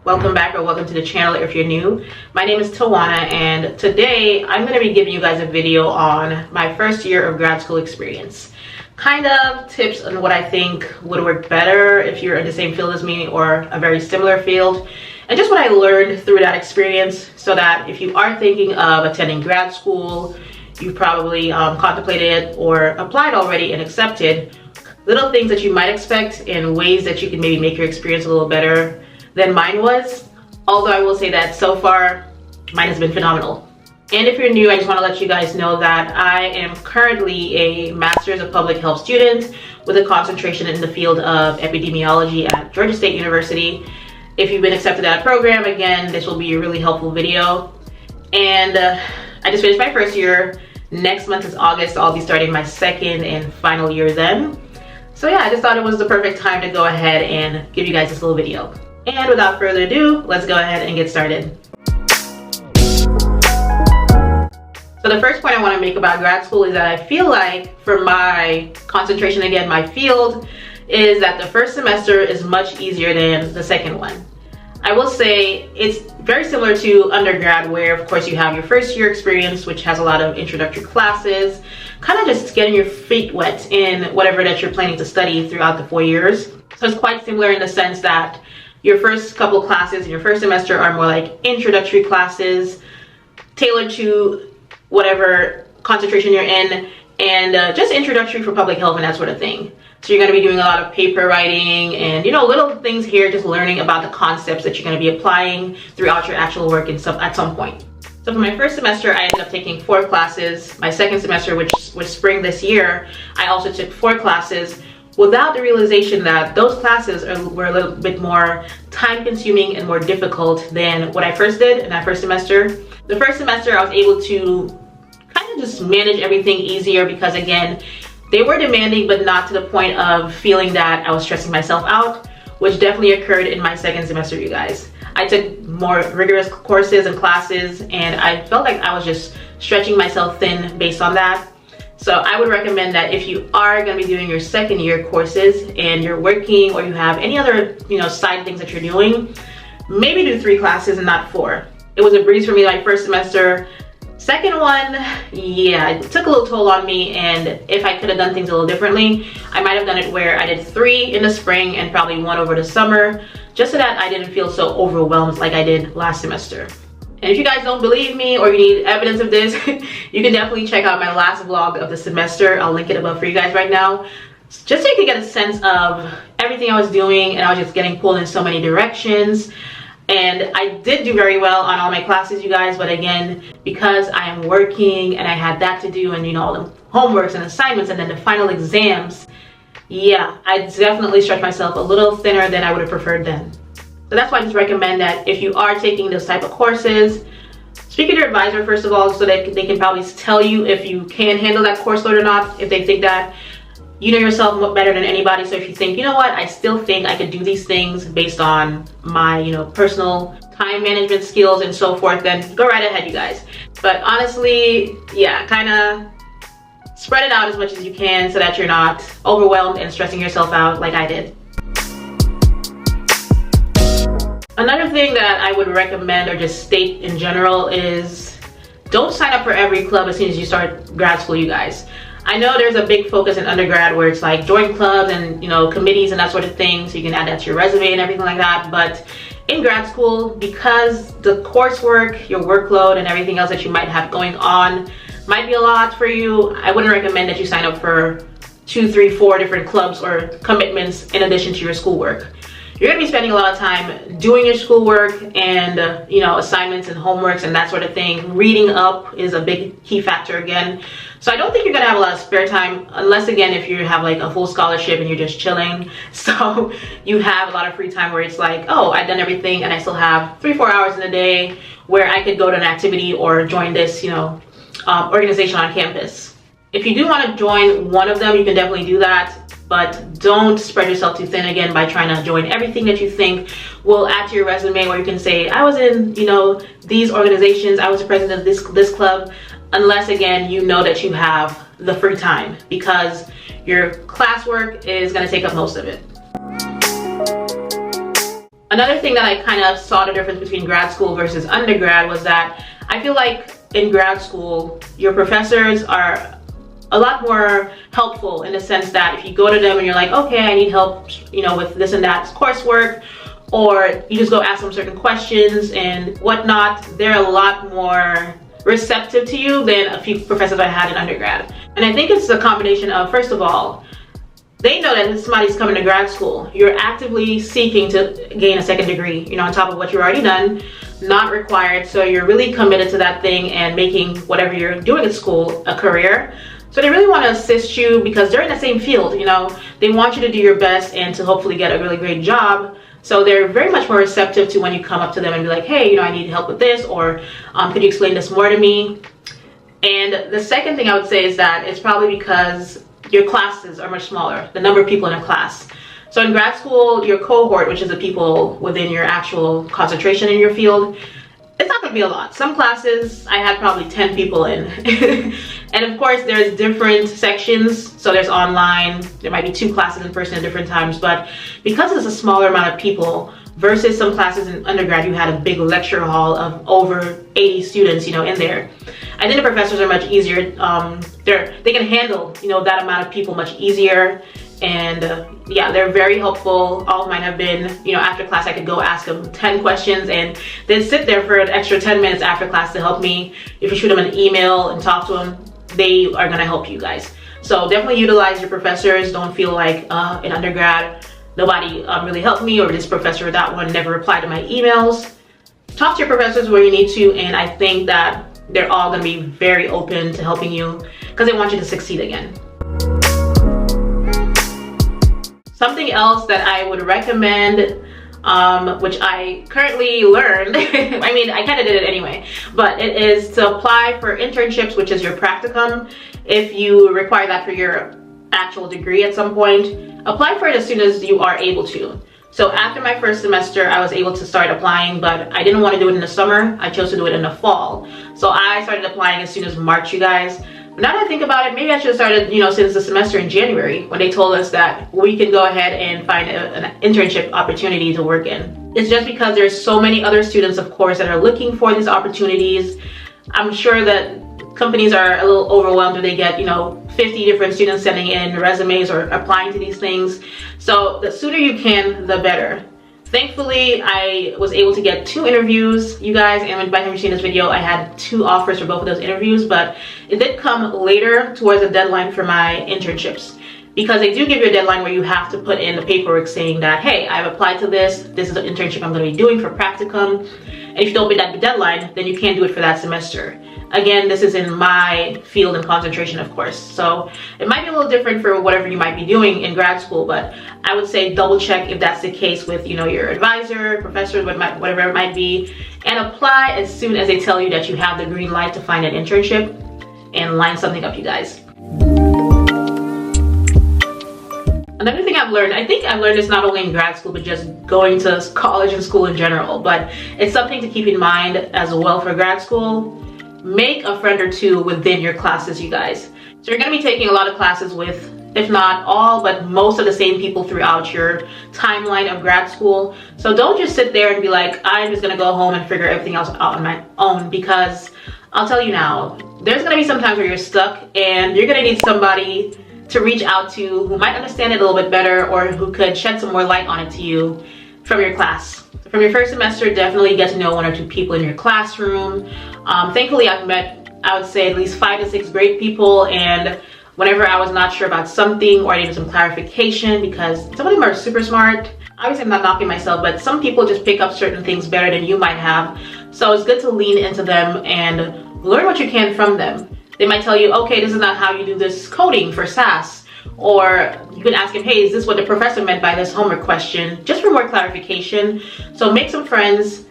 Welcome back or welcome to the channel if you're new. My name is Tawana and today I'm going to be giving you guys a video on my first year of grad school experience. Kind of tips on what I think would work better if you're in the same field as me or a very similar field. And just what I learned through that experience so that if you are thinking of attending grad school, you've probably contemplated it or applied already and accepted, little things that you might expect in ways that you can maybe make your experience a little better than mine was. Although I will say that so far, mine has been phenomenal. And if you're new, I just want to let you guys know that I am currently a Master's of Public Health student with a concentration in the field of epidemiology at Georgia State University. If you've been accepted at a program, again, this will be a really helpful video. And I just finished my first year. Next month is August, so I'll be starting my second and final year then. So yeah, I just thought it was the perfect time to go ahead and give you guys this little video. And without further ado, let's go ahead and get started. So the first point I want to make about grad school is that I feel like for my concentration, again, my field, is that the first semester is much easier than the second one. I will say it's very similar to undergrad where of course you have your first year experience, which has a lot of introductory classes, kind of just getting your feet wet in whatever that you're planning to study throughout the 4 years. So it's quite similar in the sense that your first couple classes in your first semester are more like introductory classes tailored to whatever concentration you're in, and just introductory for public health and that sort of thing. So you're going to be doing a lot of paper writing and, you know, little things here, just learning about the concepts that you're going to be applying throughout your actual work at some point. So for my first semester, I ended up taking 4 classes. My second semester, which was spring this year, I also took 4 classes without the realization that those classes were a little bit more time consuming and more difficult than what I first did in that first semester. The first semester, I was able to kind of just manage everything easier because, again, they were demanding, but not to the point of feeling that I was stressing myself out, which definitely occurred in my second semester, you guys. I took more rigorous courses and classes, and I felt like I was just stretching myself thin based on that. So I would recommend that if you are going to be doing your second year courses and you're working or you have any other, side things that you're doing, maybe do 3 classes and not 4. It was a breeze for me my first semester. Second one, yeah, it took a little toll on me, and if I could have done things a little differently, I might have done it where I did 3 in the spring and probably 1 over the summer, just so that I didn't feel so overwhelmed like I did last semester. And if you guys don't believe me or you need evidence of this, you can definitely check out my last vlog of the semester. I'll link it above for you guys right now, just so you can get a sense of everything I was doing, and I was just getting pulled in so many directions. And I did do very well on all my classes, you guys, but again, because I am working and I had that to do and all the homeworks and assignments and then the final exams, yeah, I definitely stretched myself a little thinner than I would have preferred then. So that's why I just recommend that if you are taking those type of courses, speak with your advisor first of all, so that they can probably tell you if you can handle that course load or not, if they think that you know yourself better than anybody. So if you think, you know what, I still think I could do these things based on my, personal time management skills and so forth, then go right ahead, you guys. But honestly, yeah, kind of spread it out as much as you can so that you're not overwhelmed and stressing yourself out like I did. Another thing that I would recommend or just state in general is don't sign up for every club as soon as you start grad school, you guys. I know there's a big focus in undergrad where it's like join clubs and committees and that sort of thing, so you can add that to your resume and everything like that. But in grad school, because the coursework, your workload, and everything else that you might have going on might be a lot for you, I wouldn't recommend that you sign up for 2, 3, 4 different clubs or commitments in addition to your schoolwork. You're going to be spending a lot of time doing your schoolwork and assignments and homeworks and that sort of thing. Reading up is a big key factor again. So I don't think you're going to have a lot of spare time, unless again if you have like a full scholarship and you're just chilling. So you have a lot of free time where it's like, oh, I've done everything and I still have 3-4 hours in a day where I could go to an activity or join this organization on campus. If you do want to join one of them, you can definitely do that. But don't spread yourself too thin again by trying to join everything that you think will add to your resume, where you can say, I was in, these organizations, I was the president of this club, unless again, you know that you have the free time, because your classwork is going to take up most of it. Another thing that I kind of saw the difference between grad school versus undergrad was that I feel like in grad school, your professors are a lot more helpful in the sense that if you go to them and you're like, okay, I need help, with this and that coursework, or you just go ask them certain questions and whatnot, they're a lot more receptive to you than a few professors I had in undergrad. And I think it's a combination of, first of all, they know that somebody's coming to grad school. You're actively seeking to gain a second degree, on top of what you've already done, not required. So you're really committed to that thing and making whatever you're doing at school a career. So they really want to assist you because they're in the same field, They want you to do your best and to hopefully get a really great job. So they're very much more receptive to when you come up to them and be like, hey, I need help with this, or could you explain this more to me? And the second thing I would say is that it's probably because your classes are much smaller, the number of people in a class. So in grad school, your cohort, which is the people within your actual concentration in your field, it's not going to be a lot. Some classes, I had probably 10 people in. And of course, there's different sections. So there's online, there might be 2 classes in person at different times. But because it's a smaller amount of people versus some classes in undergrad, you had a big lecture hall of over 80 students, in there. I think the professors are much easier. They can handle, that amount of people much easier. And yeah, they're very helpful. All of mine have been, after class I could go ask them 10 questions and then sit there for an extra 10 minutes after class to help me. If you shoot them an email and talk to them, they are gonna help you guys. So definitely utilize your professors. Don't feel like in undergrad, nobody really helped me, or this professor or that one never replied to my emails. Talk to your professors where you need to, and I think that they're all gonna be very open to helping you because they want you to succeed again. Something else that I would recommend, which I currently learned, I mean, I kind of did it anyway, but it is to apply for internships, which is your practicum. If you require that for your actual degree at some point, apply for it as soon as you are able to. So after my first semester, I was able to start applying, but I didn't want to do it in the summer. I chose to do it in the fall. So I started applying as soon as March, you guys. Now that I think about it, maybe I should have started, since the semester in January, when they told us that we can go ahead and find an internship opportunity to work in. It's just because there's so many other students, of course, that are looking for these opportunities. I'm sure that companies are a little overwhelmed when they get, 50 different students sending in resumes or applying to these things. So the sooner you can, the better. Thankfully, I was able to get 2 interviews, you guys, and by the time you've seen this video, I had 2 offers for both of those interviews, but it did come later towards the deadline for my internships, because they do give you a deadline where you have to put in the paperwork saying that, hey, I've applied to this is the internship I'm going to be doing for practicum, and if you don't meet that deadline, then you can't do it for that semester. Again, this is in my field and concentration, of course, so it might be a little different for whatever you might be doing in grad school, but I would say double check if that's the case with, your advisor, professor, whatever it might be, and apply as soon as they tell you that you have the green light to find an internship and line something up, you guys. Another thing I've learned, I think I've learned this not only in grad school, but just going to college and school in general, but it's something to keep in mind as well for grad school. Make a friend or 2 within your classes, you guys. So you're going to be taking a lot of classes with, if not all, but most of the same people throughout your timeline of grad school. So don't just sit there and be like, I'm just going to go home and figure everything else out on my own, because I'll tell you now, there's going to be some times where you're stuck and you're going to need somebody to reach out to who might understand it a little bit better, or who could shed some more light on it to you from your class. From your first semester, definitely get to know 1 or 2 people in your classroom. Thankfully, I've met, I would say, at least 5 to 6 great people, and whenever I was not sure about something or I needed some clarification, because some of them are super smart. Obviously, I'm not knocking myself, but some people just pick up certain things better than you might have. So it's good to lean into them and learn what you can from them. They might tell you, okay, this is not how you do this coding for SAS. Or you can ask him, hey, is this what the professor meant by this homework question? Just for more clarification. So make some friends.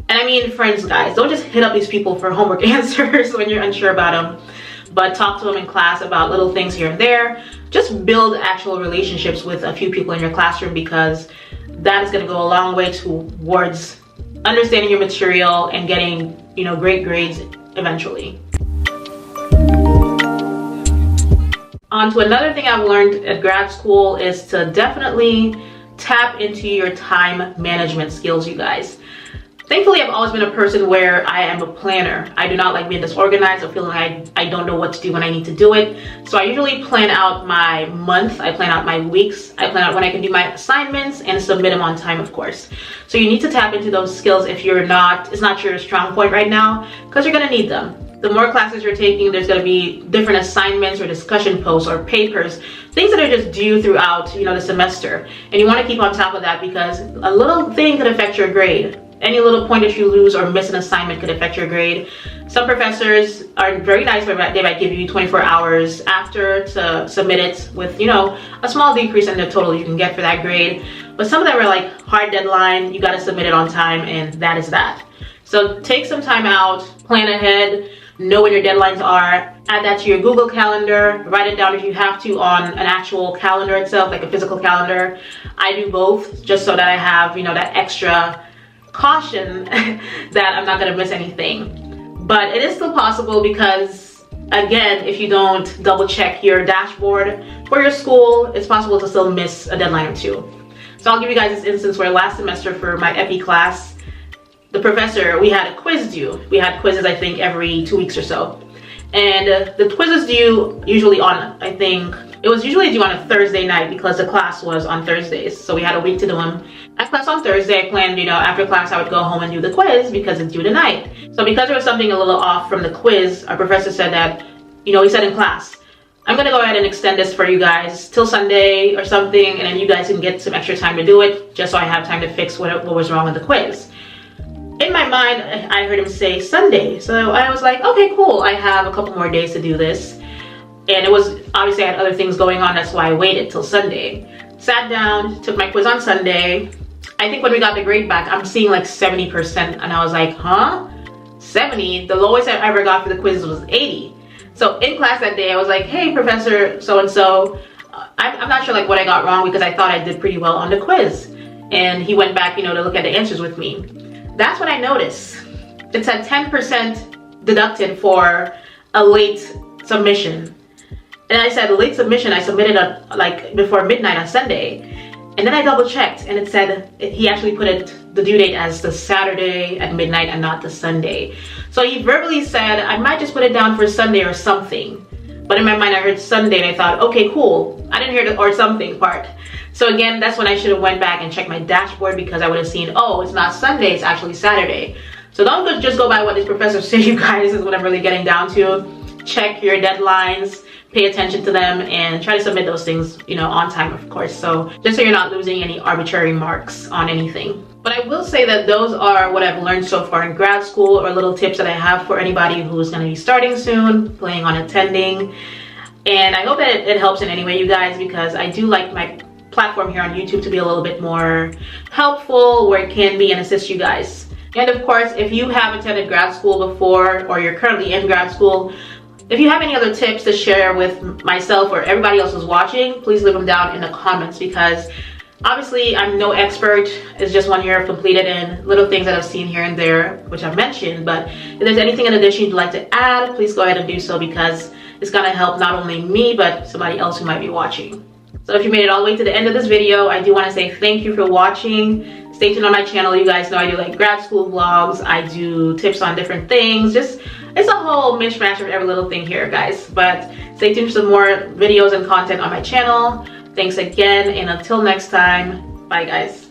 And I mean friends, guys. Don't just hit up these people for homework answers when you're unsure about them. But talk to them in class about little things here and there. Just build actual relationships with a few people in your classroom, because that is going to go a long way towards understanding your material and getting, great grades eventually. On to another thing I've learned at grad school is to definitely tap into your time management skills, you guys. Thankfully, I've always been a person where I am a planner. I do not like being disorganized or feeling like I don't know what to do when I need to do it. So I usually plan out my month, I plan out my weeks, I plan out when I can do my assignments and submit them on time, of course. So you need to tap into those skills if it's not your strong point right now, because you're gonna need them. The more classes you're taking, there's gonna be different assignments or discussion posts or papers, things that are just due throughout, the semester. And you wanna keep on top of that because a little thing could affect your grade. Any little point that you lose or miss an assignment could affect your grade. Some professors are very nice, they might give you 24 hours after to submit it with, a small decrease in the total you can get for that grade. But some of them are like hard deadline, you gotta submit it on time, and that is that. So take some time out, plan ahead, know when your deadlines are, add that to your Google Calendar, write it down if you have to on an actual calendar itself, like a physical calendar. I do both just so that I have, that extra caution that I'm not gonna miss anything. But it is still possible because, again, if you don't double check your dashboard for your school, it's possible to still miss a deadline or two. So I'll give you guys this instance where last semester for my FE class, the professor, we had a quiz due. We had quizzes, I think, every 2 weeks or so. And the quiz is due usually on, I think, it was usually due on a Thursday night because the class was on Thursdays. So we had a week to do them. At class on Thursday, I planned, after class I would go home and do the quiz because it's due tonight. So because there was something a little off from the quiz, our professor said that, he said in class, I'm gonna go ahead and extend this for you guys till Sunday or something, and then you guys can get some extra time to do it, just so I have time to fix what was wrong with the quiz. In my mind, I heard him say Sunday. So I was like, okay, cool. I have a couple more days to do this. And it was, obviously I had other things going on. That's why I waited till Sunday. Sat down, took my quiz on Sunday. I think when we got the grade back, I'm seeing like 70%. And I was like, huh? 70? The lowest I ever got for the quiz was 80. So in class that day, I was like, hey, Professor so-and-so, I'm not sure like what I got wrong because I thought I did pretty well on the quiz. And he went back, to look at the answers with me. That's what I noticed. It said 10% deducted for a late submission. And I said, late submission, I submitted like before midnight on Sunday. And then I double checked and it said, he actually put the due date as the Saturday at midnight and not the Sunday. So he verbally said, I might just put it down for Sunday or something. But in my mind, I heard Sunday and I thought, okay, cool. I didn't hear the or something part. So again, that's when I should have went back and checked my dashboard because I would have seen, oh, it's not Sunday, it's actually Saturday. So don't just go by what these professors say, you guys, is what I'm really getting down to. Check your deadlines, pay attention to them, and try to submit those things, on time, of course. So just so you're not losing any arbitrary marks on anything. But I will say that those are what I've learned so far in grad school, or little tips that I have for anybody who's going to be starting soon, planning on attending. And I hope that it helps in any way, you guys, because I do like my platform here on YouTube to be a little bit more helpful where it can be and assist you guys. And of course, if you have attended grad school before or you're currently in grad school, if you have any other tips to share with myself or everybody else who's watching, please leave them down in the comments because obviously I'm no expert. It's just 1 year I've completed and little things that I've seen here and there, which I've mentioned. But if there's anything in addition you'd like to add, please go ahead and do so because it's gonna help not only me, but somebody else who might be watching. So if you made it all the way to the end of this video, I do want to say thank you for watching. Stay tuned on my channel. You guys know I do like grad school vlogs. I do tips on different things. It's a whole mishmash of every little thing here, guys. But stay tuned for some more videos and content on my channel. Thanks again, and until next time, bye guys.